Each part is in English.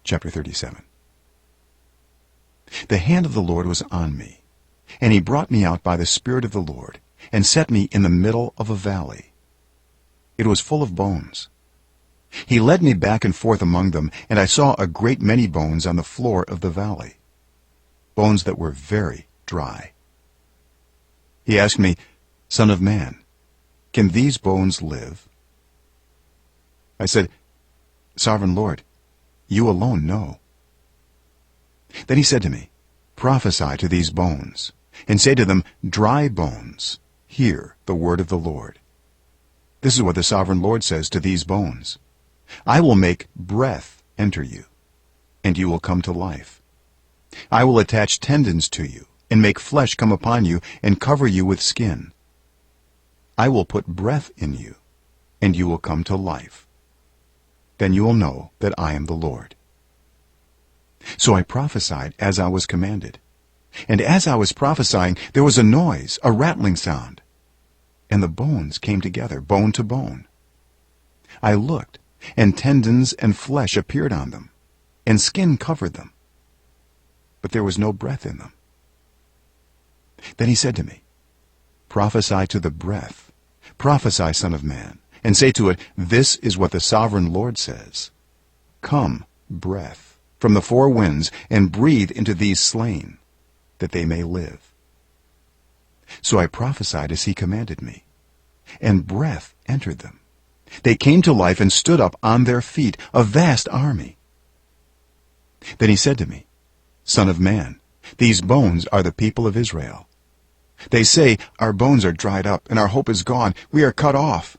Chapter 37. The hand of the Lord was on me, and he brought me out by the Spirit of the Lord, and set me in the middle of a valley. It was full of bones. He led me back and forth among them, and I saw a great many bones on the floor of the valley, bones that were very dry. He asked me, Son of man, can these bones live? I said, Sovereign Lord, you alone know. Then he said to me, Prophesy to these bones, and say to them, Dry bones, hear the word of the Lord. This is what the Sovereign Lord says to these bones. I will make breath enter you, and you will come to life. I will attach tendons to you, and make flesh come upon you, and cover you with skin. I will put breath in you, and you will come to life. Then you will know that I am the Lord. So I prophesied as I was commanded. And as I was prophesying, there was a noise, a rattling sound, and the bones came together, bone to bone. I looked, and tendons and flesh appeared on them, and skin covered them, but there was no breath in them. Then he said to me, Prophesy to the breath, prophesy, Son of man, and say to it, This is what the Sovereign Lord says. Come, breath, from the four winds, and breathe into these slain, that they may live. So I prophesied as he commanded me, and breath entered them. They came to life and stood up on their feet, a vast army. Then he said to me, Son of man, these bones are the people of Israel. They say, Our bones are dried up, and our hope is gone. We are cut off.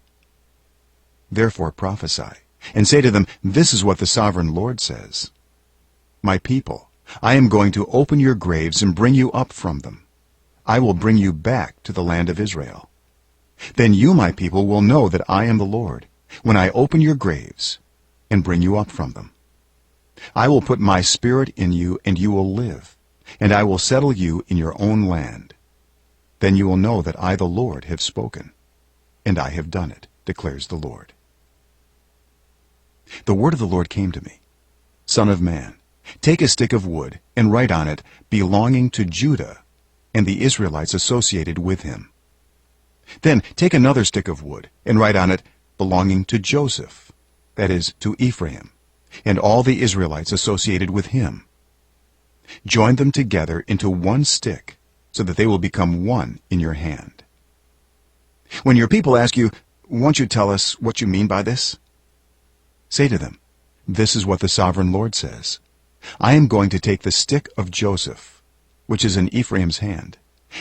Therefore prophesy, and say to them, This is what the Sovereign Lord says. My people, I am going to open your graves and bring you up from them. I will bring you back to the land of Israel. Then you, my people, will know that I am the Lord, when I open your graves and bring you up from them. I will put my spirit in you, and you will live, and I will settle you in your own land. Then you will know that I, the Lord, have spoken, and I have done it, declares the Lord. The word of the Lord came to me, Son of man, take a stick of wood, and write on it, Belonging to Judah, and the Israelites associated with him. Then take another stick of wood, and write on it, Belonging to Joseph, that is, to Ephraim, and all the Israelites associated with him. Join them together into one stick, so that they will become one in your hand. When your people ask you, Won't you tell us what you mean by this? Say to them, This is what the Sovereign Lord says. I am going to take the stick of Joseph, which is in Ephraim's hand,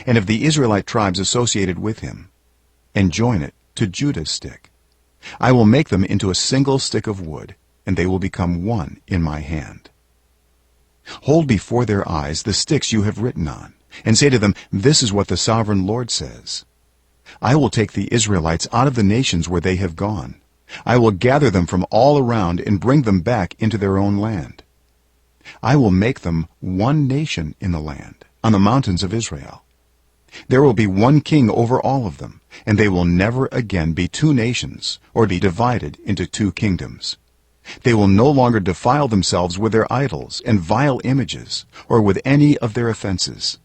and of the Israelite tribes associated with him, and join it to Judah's stick. I will make them into a single stick of wood, and they will become one in my hand. Hold before their eyes the sticks you have written on, and say to them, This is what the Sovereign Lord says. I will take the Israelites out of the nations where they have gone. I will gather them from all around and bring them back into their own land. I will make them one nation in the land, on the mountains of Israel. There will be one king over all of them, and they will never again be two nations, or be divided into two kingdoms. They will no longer defile themselves with their idols and vile images, or with any of their offenses.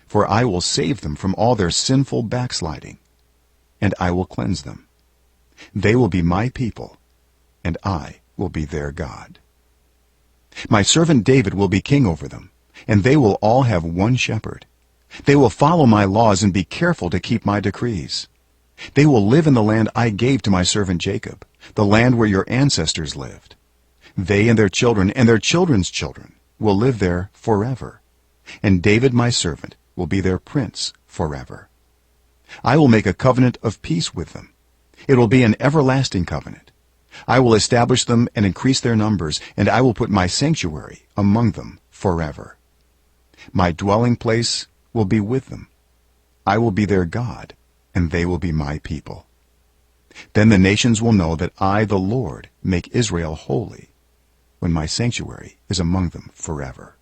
For I will save them from all their sinful backsliding, and I will cleanse them. They will be my people, and I will be their God. My servant David will be king over them, and they will all have one shepherd. They will follow my laws and be careful to keep my decrees. They will live in the land I gave to my servant Jacob, the land where your ancestors lived. They and their children and their children's children will live there forever, and David my servant will be their prince forever. I will make a covenant of peace with them. It will be an everlasting covenant. I will establish them and increase their numbers, and I will put my sanctuary among them forever. My dwelling place will be with them. I will be their God, and they will be my people. Then the nations will know that I, the Lord, make Israel holy, when my sanctuary is among them forever.